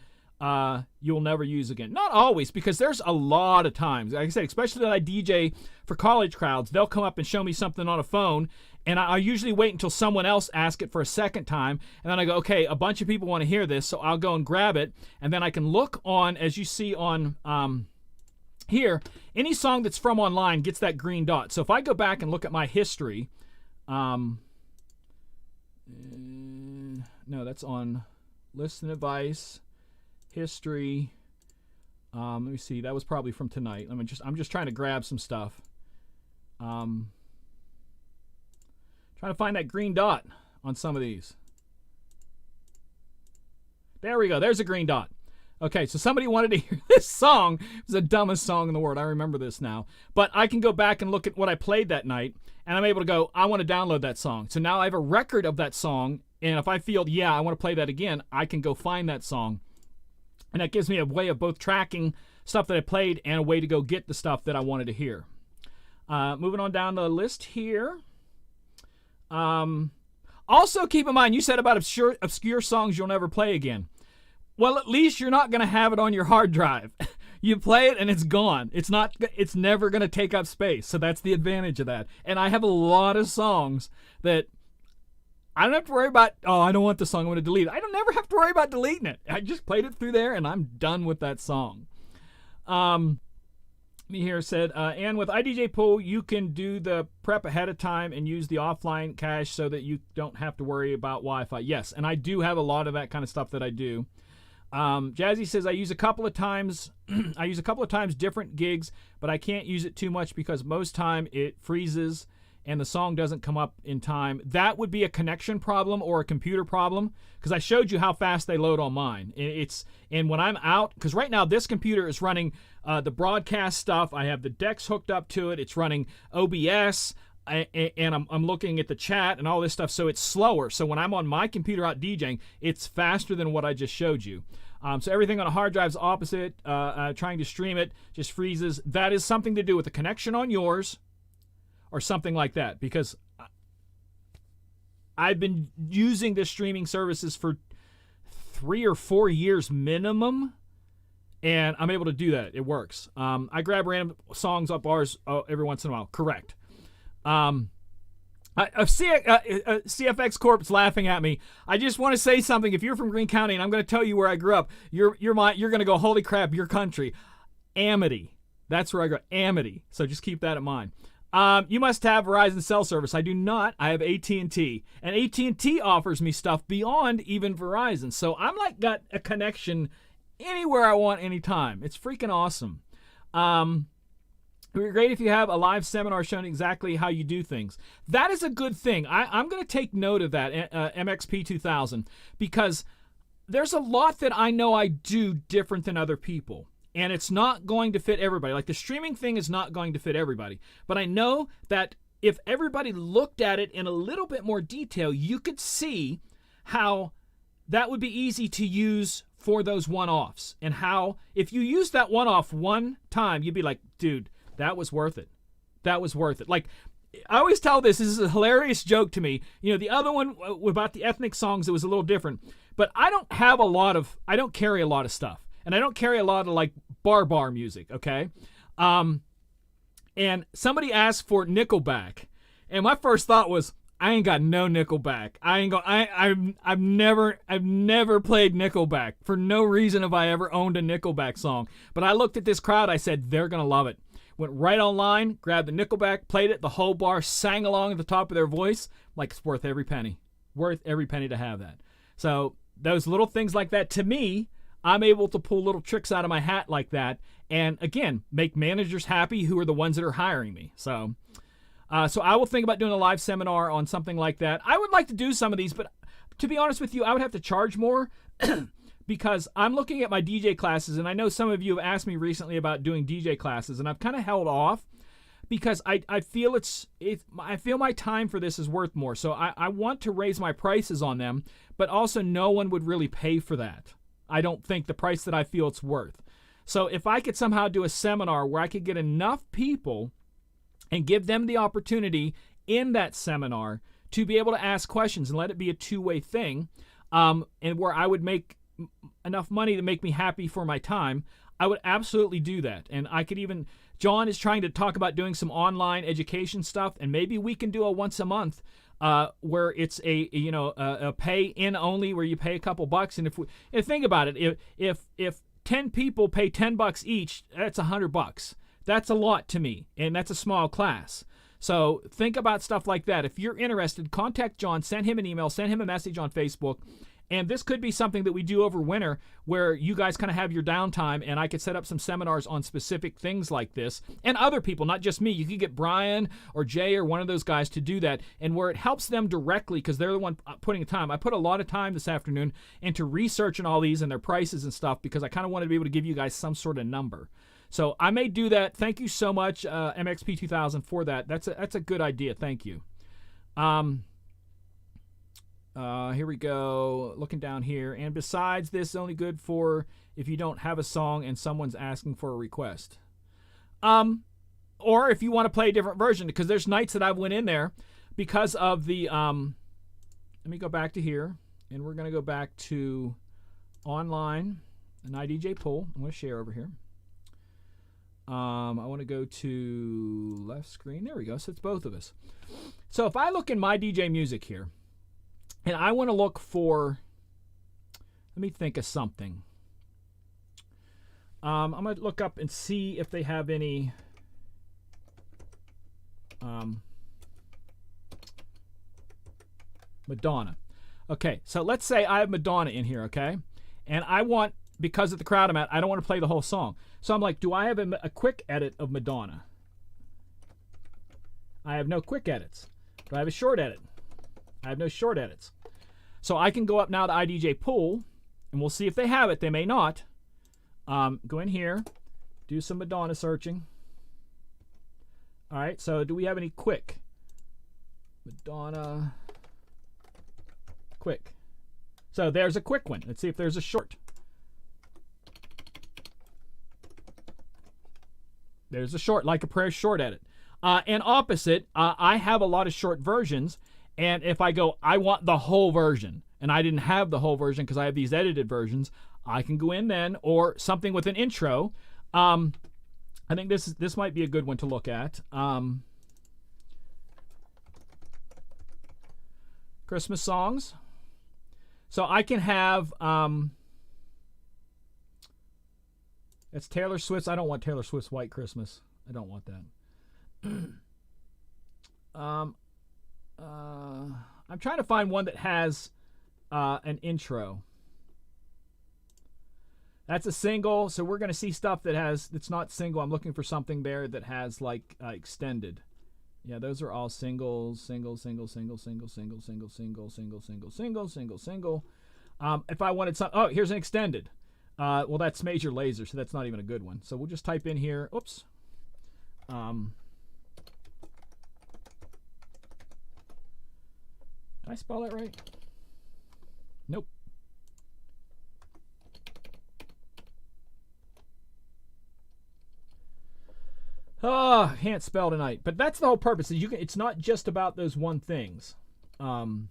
you'll never use again. Not always, because there's a lot of times, like I said, especially that I DJ for college crowds, they'll come up and show me something on a phone, and I usually wait until someone else asks it for a second time, and then I go, okay, a bunch of people want to hear this, so I'll go and grab it, and then I can look on, as you see on here, any song that's from online gets that green dot. So if I go back and look at my history, no, that's on Listen Advice, History. Let me see. That was probably from tonight. I'm just trying to grab some stuff. Trying to find that green dot on some of these. There we go. There's a green dot. Okay, so somebody wanted to hear this song. It was the dumbest song in the world. I remember this now. But I can go back and look at what I played that night, and I'm able to go, I want to download that song. So now I have a record of that song, and if I feel, yeah, I want to play that again, I can go find that song. And that gives me a way of both tracking stuff that I played and a way to go get the stuff that I wanted to hear. Moving on down the list here. Also, keep in mind, you said about obscure songs you'll never play again. Well, at least you're not going to have it on your hard drive. You play it and it's gone. It's never going to take up space. So that's the advantage of that. And I have a lot of songs that I don't have to worry about, oh, I don't want the song, I'm going to delete it. I don't never have to worry about deleting it. I just played it through there and I'm done with that song. Me here said, and with iDJ Pool, you can do the prep ahead of time and use the offline cache so that you don't have to worry about Wi-Fi. Yes, and I do have a lot of that kind of stuff that I do. Jazzy says, I use a couple of times different gigs, but I can't use it too much because most time it freezes and the song doesn't come up in time. That would be a connection problem or a computer problem, because I showed you how fast they load on mine. And when I'm out, because right now this computer is running the broadcast stuff. I have the decks hooked up to it. It's running OBS. And I'm looking at the chat and all this stuff, so it's slower. So when I'm on my computer out DJing, it's faster than what I just showed you. So everything on a hard drive is opposite. Trying to stream it just freezes. That is something to do with the connection on yours or something like that, because I've been using the streaming services for 3 or 4 years minimum, and I'm able to do that. It works. I grab random songs up ours every once in a while. Correct. CFX Corp's laughing at me. I just want to say something. If you're from Greene County, and I'm going to tell you where I grew up, you're going to go, holy crap, your country. Amity. That's where I grew up. Amity. So just keep that in mind. You must have Verizon cell service. I do not. I have AT&T. And AT&T offers me stuff beyond even Verizon. So I'm like got a connection anywhere I want, anytime. It's freaking awesome. It would be great if you have a live seminar showing exactly how you do things. That is a good thing. I'm going to take note of that, MXP 2000, because there's a lot that I know I do different than other people, and it's not going to fit everybody. Like the streaming thing is not going to fit everybody, but I know that if everybody looked at it in a little bit more detail, you could see how that would be easy to use for those one-offs, and how if you use that one-off one time, you'd be like, dude, that was worth it. That was worth it. Like, I always tell this is a hilarious joke to me. You know, the other one about the ethnic songs, it was a little different. But I don't carry a lot of stuff. And I don't carry a lot of, like, bar music, okay? And somebody asked for Nickelback. And my first thought was, I ain't got no Nickelback. I've never played Nickelback. For no reason have I ever owned a Nickelback song. But I looked at this crowd, I said, they're going to love it. Went right online, grabbed the Nickelback, played it, the whole bar sang along at the top of their voice. Like, it's worth every penny. Worth every penny to have that. So those little things like that, to me, I'm able to pull little tricks out of my hat like that. And again, make managers happy who are the ones that are hiring me. So I will think about doing a live seminar on something like that. I would like to do some of these, but to be honest with you, I would have to charge more because I'm looking at my DJ classes, and I know some of you have asked me recently about doing DJ classes, and I've kind of held off because I feel I feel my time for this is worth more. So I want to raise my prices on them, but also no one would really pay for that. I don't think the price that I feel it's worth. So if I could somehow do a seminar where I could get enough people and give them the opportunity in that seminar to be able to ask questions and let it be a two-way thing, and where I would make enough money to make me happy for my time, I would absolutely do that. And I could even, John is trying to talk about doing some online education stuff, and maybe we can do a once a month where it's a pay in only, where you pay a couple bucks. And if think about it, if 10 people pay $10 each, that's $100. That's a lot to me, and that's a small class. So think about stuff like that. If you're interested, contact John, send him an email, send him a message on Facebook. And this could be something that we do over winter where you guys kind of have your downtime, and I could set up some seminars on specific things like this. And other people, not just me. You could get Brian or Jay or one of those guys to do that, and where it helps them directly because they're the one putting time. I put a lot of time this afternoon into researching all these and their prices and stuff because I kind of wanted to be able to give you guys some sort of number. So I may do that. Thank you so much, MXP 2000, for that. That's a good idea. Thank you. Here we go. Looking down here. And besides this, only good for if you don't have a song and someone's asking for a request. Or if you want to play a different version, because there's nights that I went in there because of the, let me go back to here, and we're going to go back to online, an iDJ poll. I'm going to share over here. I want to go to left screen. There we go. So it's both of us. So if I look in my DJ music here, and I want to look for, let me think of something. I'm going to look up and see if they have any Madonna. Okay, so let's say I have Madonna in here, okay? And I want because of the crowd I'm at, I don't want to play the whole song. So I'm like, do I have a quick edit of Madonna? I have no quick edits. Do I have a short edit? I have no short edits. So I can go up now to IDJ Pool, and we'll see if they have it. They may not. Go in here, do some Madonna searching. All right, so do we have any quick? Madonna quick. So there's a quick one. Let's see if there's a short. There's a short, Like a Prayer short edit. And opposite, I have a lot of short versions, and if I go, I want the whole version, and I didn't have the whole version because I have these edited versions, I can go in then, or something with an intro. I think this might be a good one to look at. Christmas songs. So I can have, it's Taylor Swift's. I don't want Taylor Swift's White Christmas. I don't want that. I'm trying to find one that has an intro. That's a single, so we're going to see stuff that's not single. I'm looking for something there that has like extended. Yeah, those are all singles, single. If I wanted some, oh, here's an extended. Well, that's Major Lazer, so that's not even a good one. So we'll just type in here. Oops. Did I spell that right? Nope. Oh, can't spell tonight. But that's the whole purpose. It's not just about those one things. You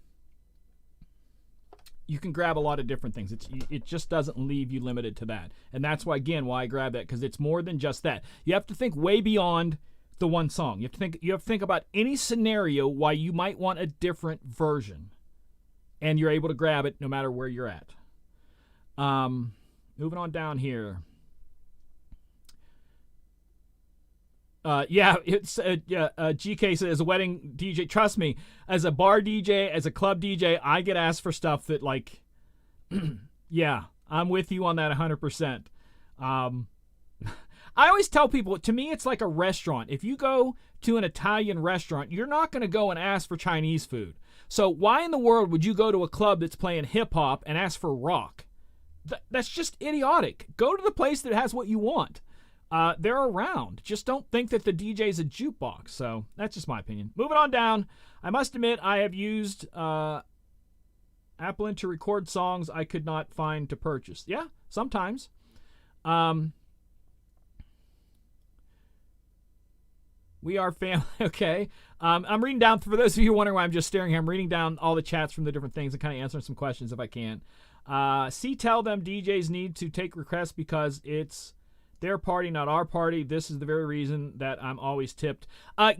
can grab a lot of different things. It just doesn't leave you limited to that. And that's why, again, why I grab that, because it's more than just that. You have to think way beyond the one song. You have to think about any scenario why you might want a different version. And you're able to grab it no matter where you're at. Moving on down here. GK says, as a wedding DJ, trust me, as a bar DJ, as a club DJ, I get asked for stuff that, like, yeah, I'm with you on that 100%. I always tell people, to me, it's like a restaurant. If you go to an Italian restaurant, you're not going to go and ask for Chinese food. So why in the world would you go to a club that's playing hip-hop and ask for rock? That's just idiotic. Go to the place that has what you want. They're around. Just don't think that the DJ's a jukebox. So that's just my opinion. Moving on down. I must admit I have used Apple to record songs I could not find to purchase. Yeah, sometimes. We are family. Okay. I'm reading down, for those of you wondering why I'm just staring here, I'm reading down all the chats from the different things and kind of answering some questions if I can. Tell them DJs need to take requests because it's their party, not our party. This is the very reason that I'm always tipped.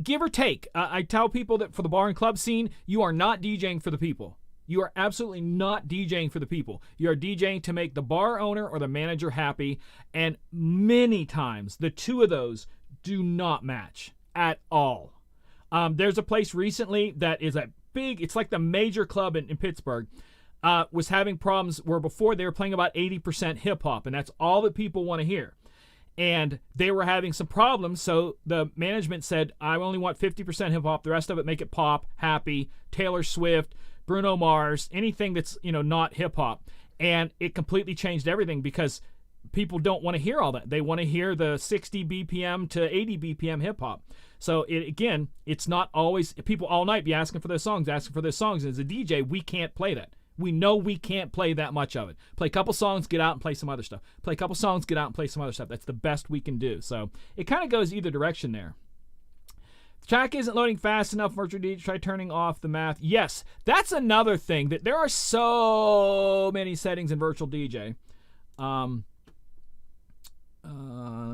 Give or take. I tell people that for the bar and club scene, you are not DJing for the people. You are absolutely not DJing for the people. You are DJing to make the bar owner or the manager happy. And many times, the two of those do not match at all. There's a place recently that is a big, it's like the major club in Pittsburgh, was having problems where before they were playing about 80% hip-hop, and that's all that people want to hear. And they were having some problems, so the management said, I only want 50% hip-hop, the rest of it make it pop, happy, Taylor Swift, Bruno Mars, anything that's, not hip-hop. And it completely changed everything because people don't want to hear all that. They want to hear the 60 BPM to 80 BPM hip-hop. So, it's not always, people all night be asking for those songs. As a DJ, we can't play that. We know we can't play that much of it. Play a couple songs, get out and play some other stuff. Play a couple songs, get out and play some other stuff. That's the best we can do. So it kind of goes either direction there. The track isn't loading fast enough. Virtual DJ, try turning off the math. Yes, that's another thing, that there are so many settings in Virtual DJ. Let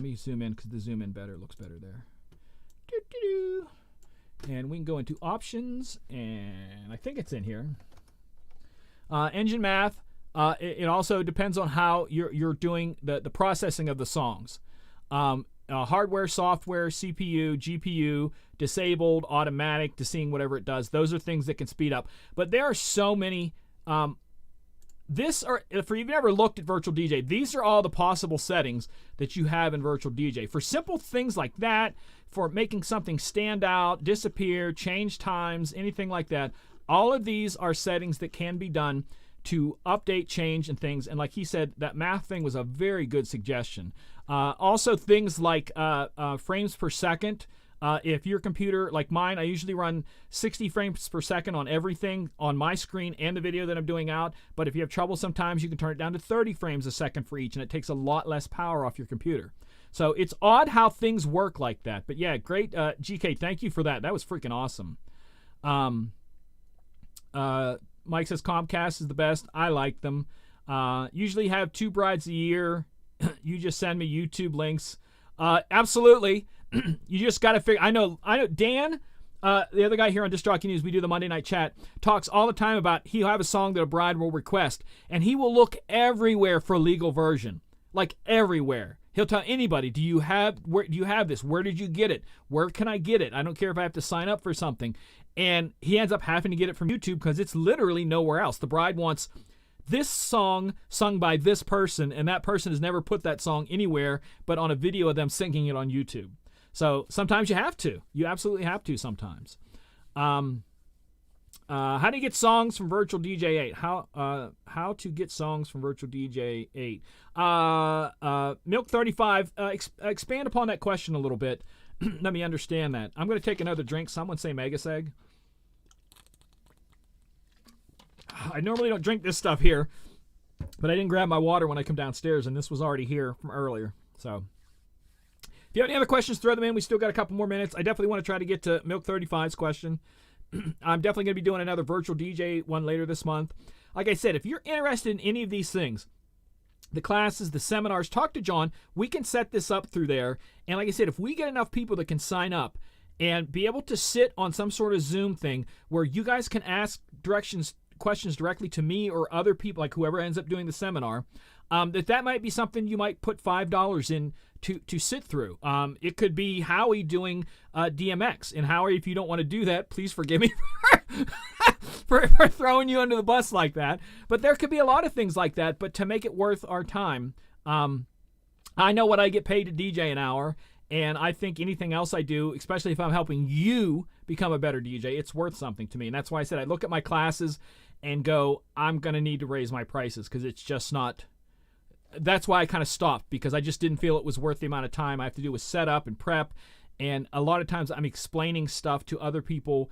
me zoom in because the zoom in looks better there. And we can go into options, and I think it's in here. Engine math, it also depends on how you're doing the processing of the songs. Hardware, software, CPU, GPU, disabled, automatic, to seeing whatever it does. Those are things that can speed up. But there are so many if you've never looked at Virtual DJ, these are all the possible settings that you have in Virtual DJ. For simple things like that, for making something stand out, disappear, change times, anything like that, all of these are settings that can be done to update, change, and things. And like he said, that math thing was a very good suggestion. Also, things like frames per second. If your computer, like mine, I usually run 60 frames per second on everything on my screen and the video that I'm doing out. But if you have trouble sometimes, you can turn it down to 30 frames a second for each, and it takes a lot less power off your computer. So it's odd how things work like that. But yeah, great. GK, thank you for that. That was freaking awesome. Mike says Comcast is the best. I like them. Usually have 2 brides a year. You just send me YouTube links. Absolutely. You just got to figure. I know Dan, the other guy here on Disc Jockey News, we do the Monday night chat, talks all the time about he'll have a song that a bride will request, and he will look everywhere for a legal version, like everywhere. He'll tell anybody, do you have this? Where did you get it? Where can I get it? I don't care if I have to sign up for something. And he ends up having to get it from YouTube because it's literally nowhere else. The bride wants this song sung by this person, and that person has never put that song anywhere but on a video of them singing it on YouTube. So sometimes you have to. You absolutely have to sometimes. How do you get songs from Virtual DJ 8? How to get songs from Virtual DJ 8? Milk 35, expand upon that question a little bit. Let me understand that. I'm going to take another drink. Someone say Megaseg. I normally don't drink this stuff here, but I didn't grab my water when I come downstairs, and this was already here from earlier. So if you have any other questions, throw them in. We still got a couple more minutes. I definitely want to try to get to Milk 35's question. I'm definitely going to be doing another Virtual DJ one later this month. Like I said, if you're interested in any of these things, the classes, the seminars, talk to John. We can set this up through there. And like I said, if we get enough people that can sign up and be able to sit on some sort of Zoom thing where you guys can ask questions directly to me or other people, like whoever ends up doing the seminar, that might be something you might put $5 in to sit through. It could be Howie doing DMX. And Howie, if you don't want to do that, please forgive me for throwing you under the bus like that. But there could be a lot of things like that. But to make it worth our time, I know what I get paid to DJ an hour. And I think anything else I do, especially if I'm helping you become a better DJ, it's worth something to me. And that's why I said I look at my classes and go, I'm going to need to raise my prices because it's just not. That's why I kind of stopped, because I just didn't feel it was worth the amount of time I have to do with setup and prep. And a lot of times I'm explaining stuff to other people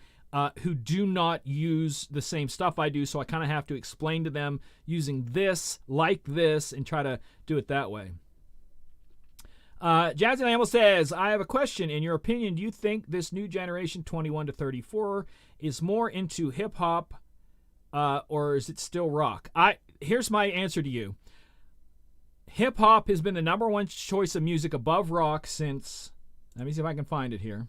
who do not use the same stuff I do. So I kind of have to explain to them using this, like this, and try to do it that way. Jazzy Lamel says, I have a question. In your opinion, do you think this new generation 21 to 34 is more into hip-hop or is it still rock? Here's my answer to you. Hip-hop has been the number one choice of music above rock since, let me see if I can find it here.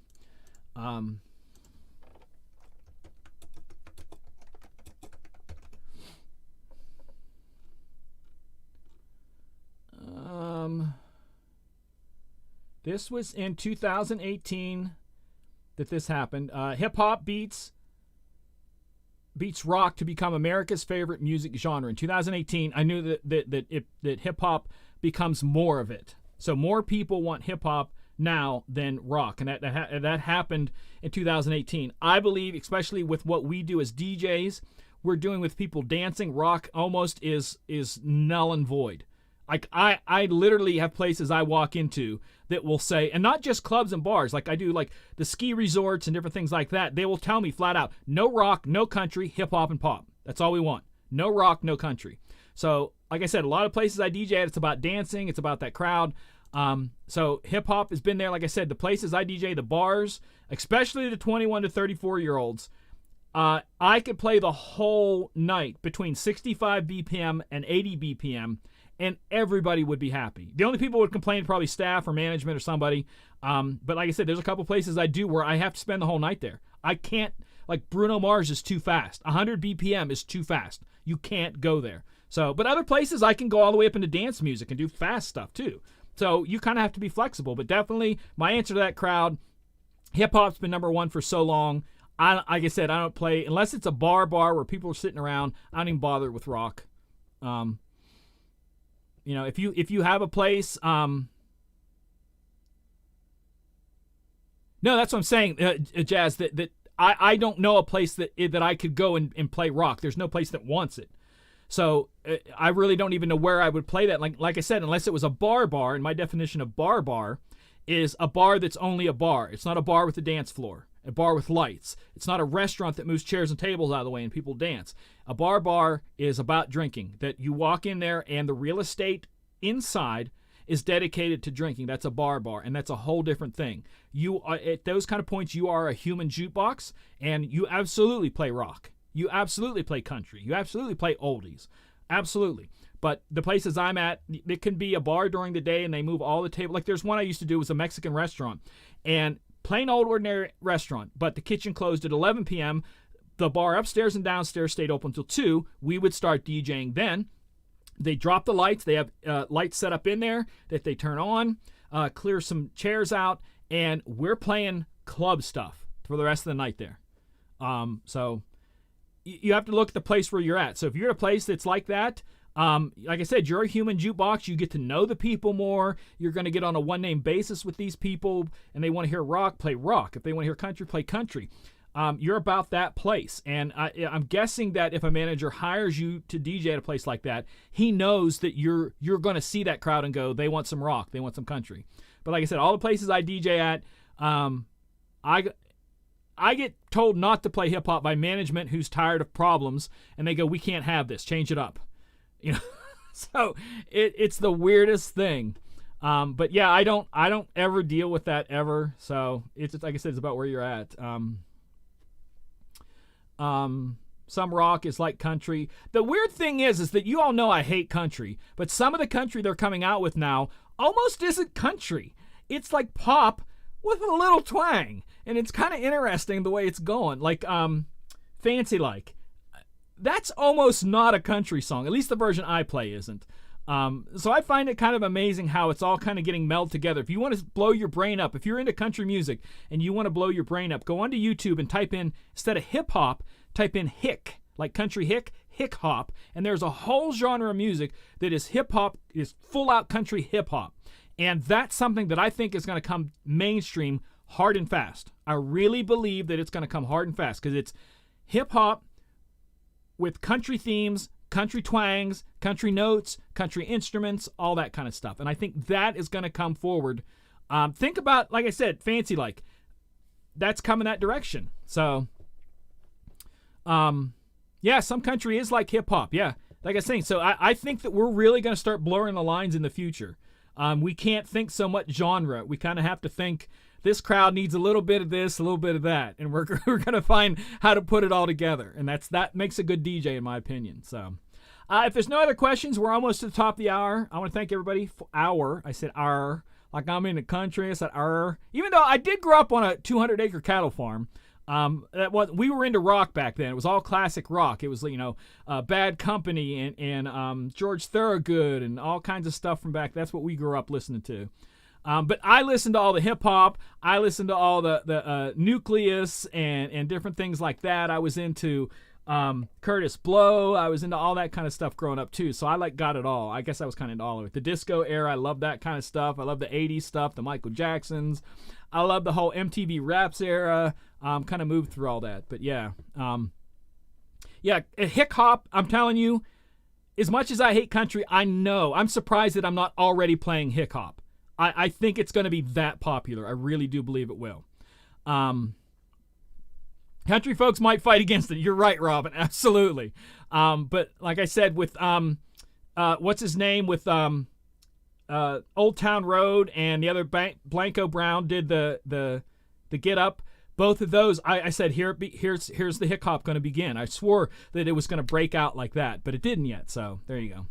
This was in 2018 that this happened. Hip-hop beats rock to become America's favorite music genre. In 2018, I knew that hip-hop becomes more of it. So more people want hip-hop now than rock, and that happened in 2018. I believe, especially with what we do as DJs, we're doing with people dancing, rock almost is null and void. Like I literally have places I walk into that will say, and not just clubs and bars, like I do like the ski resorts and different things like that, they will tell me flat out, no rock, no country, hip hop and pop. That's all we want. No rock, no country. So like I said, a lot of places I DJ at, it's about dancing, it's about that crowd. So hip hop has been there. Like I said, the places I DJ, the bars, especially the 21 to 34 year olds, I could play the whole night between 65 BPM and 80 BPM, and everybody would be happy. The only people who would complain probably staff or management or somebody. But like I said, there's a couple places I do where I have to spend the whole night there. I can't, like Bruno Mars is too fast. 100 BPM is too fast. You can't go there. So, but other places I can go all the way up into dance music and do fast stuff too. So you kind of have to be flexible. But definitely my answer to that crowd, hip-hop's been number one for so long. Like I said, I don't play, unless it's a bar where people are sitting around, I don't even bother with rock. If you have a place, no, that's what I'm saying, Jazz. That I don't know a place that I could go and play rock. There's no place that wants it. So I really don't even know where I would play that. Like I said, unless it was a bar, and my definition of bar is a bar that's only a bar. It's not a bar with a dance floor, a bar with lights. It's not a restaurant that moves chairs and tables out of the way and people dance. A bar is about drinking, that you walk in there and the real estate inside is dedicated to drinking. That's a bar, and that's a whole different thing. You are, at those kind of points, you are a human jukebox, and you absolutely play rock. You absolutely play country. You absolutely play oldies. Absolutely. But the places I'm at, it can be a bar during the day and they move all the tables. Like there's one I used to do, was a Mexican restaurant. And plain old ordinary restaurant, but the kitchen closed at 11 p.m. The bar upstairs and downstairs stayed open until 2. We would start DJing then. They drop the lights. They have lights set up in there that they turn on, clear some chairs out, and we're playing club stuff for the rest of the night there. So you have to look at the place where you're at. So if you're at a place that's like that, like I said, you're a human jukebox. You get to know the people more. You're going to get on a one-name basis with these people, and they want to hear rock, play rock. If they want to hear country, play country. You're about that place. And I'm guessing that if a manager hires you to DJ at a place like that, he knows that you're going to see that crowd and go, they want some rock, they want some country. But like I said, all the places I DJ at, I get told not to play hip-hop by management who's tired of problems, and they go, we can't have this, change it up. So it's the weirdest thing. But yeah, I don't ever deal with that ever. So it's like I said, it's about where you're at. Some rock is like country. The weird thing is that you all know I hate country, but some of the country they're coming out with now almost isn't country. It's like pop with a little twang, and it's kind of interesting the way it's going. Like Fancy Like. That's almost not a country song. At least the version I play isn't. So I find it kind of amazing how it's all kind of getting melded together. If you want to blow your brain up, if you're into country music and you want to blow your brain up, go onto YouTube and type in, instead of hip hop, type in hick, like country hick hop, and there's a whole genre of music that is hip hop, is full out country hip hop. And that's something that I think is going to come mainstream hard and fast. I really believe that it's going to come hard and fast because it's hip hop with country themes, country twangs, country notes, country instruments, all that kind of stuff. And I think that is going to come forward. Think about, like I said, Fancy Like. That's coming that direction. So, yeah, some country is like hip-hop. Yeah, like I was saying. So I think that we're really going to start blurring the lines in the future. We can't think so much genre. We kind of have to think this crowd needs a little bit of this, a little bit of that, and we're going to find how to put it all together. And that makes a good DJ, in my opinion. So, if there's no other questions, we're almost to the top of the hour. I want to thank everybody for hour. I said hour, like I'm in the country. I said hour. Even though I did grow up on a 200-acre cattle farm. We were into rock back then. It was all classic rock. It was, Bad Company and George Thorogood and all kinds of stuff from back. That's what we grew up listening to. But I listened to all the hip hop. I listened to all the Nucleus and different things like that. I was into Curtis Blow. I was into all that kind of stuff growing up too. So I got it all. I guess I was kind of into all of it. The disco era, I love that kind of stuff. I love the 80s stuff, the Michael Jacksons. I love the whole MTV Raps era. Kind of moved through all that. But yeah. Hip hop, I'm telling you, as much as I hate country, I'm surprised that I'm not already playing hip hop. I think it's going to be that popular. I really do believe it will. Country folks might fight against it. You're right, Robin. Absolutely. But like I said, with what's his name, with Old Town Road and the other Blanco Brown did the Get Up. Both of those, I said, here's the hip hop going to begin. I swore that it was going to break out like that, but it didn't yet. So there you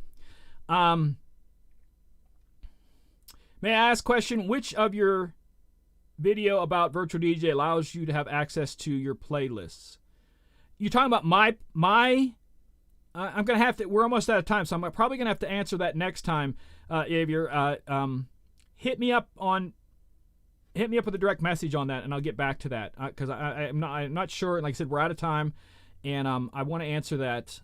go. May I ask a question? Which of your video about virtual DJ allows you to have access to your playlists? You're talking about my I'm going to have to, we're almost out of time, so I'm probably going to have to answer that next time. If you're, hit me up with a direct message on that, and I'll get back to that, because I'm not sure. Like I said, we're out of time, and I want to answer that.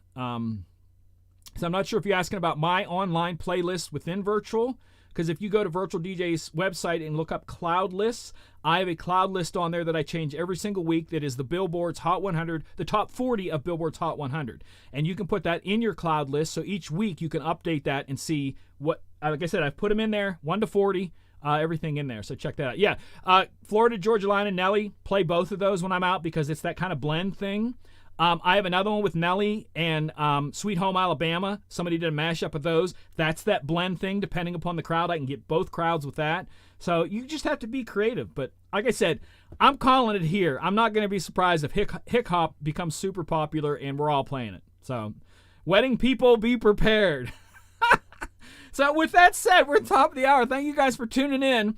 So I'm not sure if you're asking about my online playlist within Virtual, because if you go to Virtual DJ's website and look up Cloud Lists, I have a Cloud List on there that I change every single week that is the Billboard's Hot 100, the top 40 of Billboard's Hot 100. And you can put that in your Cloud List, so each week you can update that and see what, like I said, I've put them in there, 1 to 40, everything in there. So check that out. Yeah, Florida Georgia Line and Nelly, play both of those when I'm out because it's that kind of blend thing. I have another one with Nelly and Sweet Home Alabama. Somebody did a mashup of those. That's that blend thing. Depending upon the crowd, I can get both crowds with that. So you just have to be creative. But like I said, I'm calling it here. I'm not going to be surprised if Hick Hop becomes super popular and we're all playing it. So wedding people, be prepared. So with that said, we're at the top of the hour. Thank you guys for tuning in.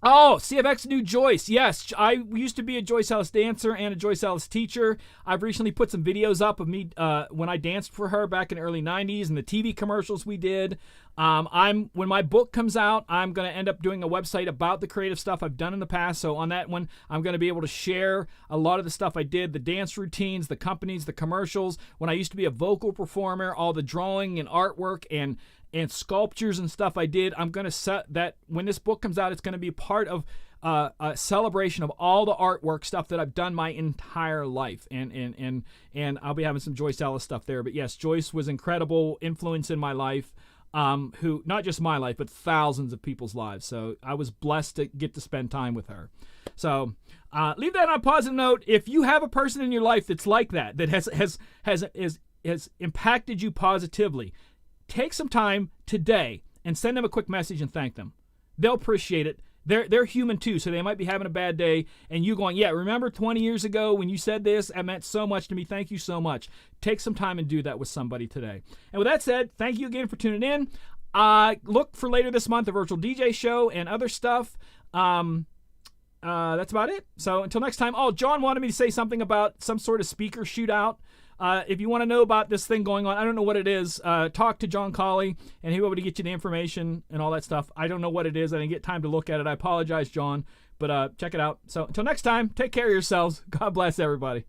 CFX knew Joyce. Yes, I used to be a Joyce Ellis dancer and a Joyce Ellis teacher. I've recently put some videos up of me when I danced for her back in the early 90s and the TV commercials we did. When my book comes out, I'm going to end up doing a website about the creative stuff I've done in the past. So on that one, I'm going to be able to share a lot of the stuff I did, the dance routines, the companies, the commercials. When I used to be a vocal performer, all the drawing and artwork and sculptures and stuff I did. I'm going to set that when this book comes out, it's going to be part of a celebration of all the artwork stuff that I've done my entire life. And I'll be having some Joyce Ellis stuff there. But yes, Joyce was incredible influence in my life, who not just my life, but thousands of people's lives. So I was blessed to get to spend time with her. So leave that on a positive note. If you have a person in your life that's like that has impacted you positively, take some time today and send them a quick message and thank them. They'll appreciate it. They're human too, so they might be having a bad day, and you going, yeah, remember 20 years ago when you said this? It meant so much to me. Thank you so much. Take some time and do that with somebody today. And with that said, thank you again for tuning in. Look for later this month a virtual DJ show and other stuff. That's about it. So until next time. Oh, John wanted me to say something about some sort of speaker shootout. If you want to know about this thing going on, I don't know what it is. Talk to John Colley, and he'll be able to get you the information and all that stuff. I don't know what it is. I didn't get time to look at it. I apologize, John, but check it out. So until next time, take care of yourselves. God bless everybody.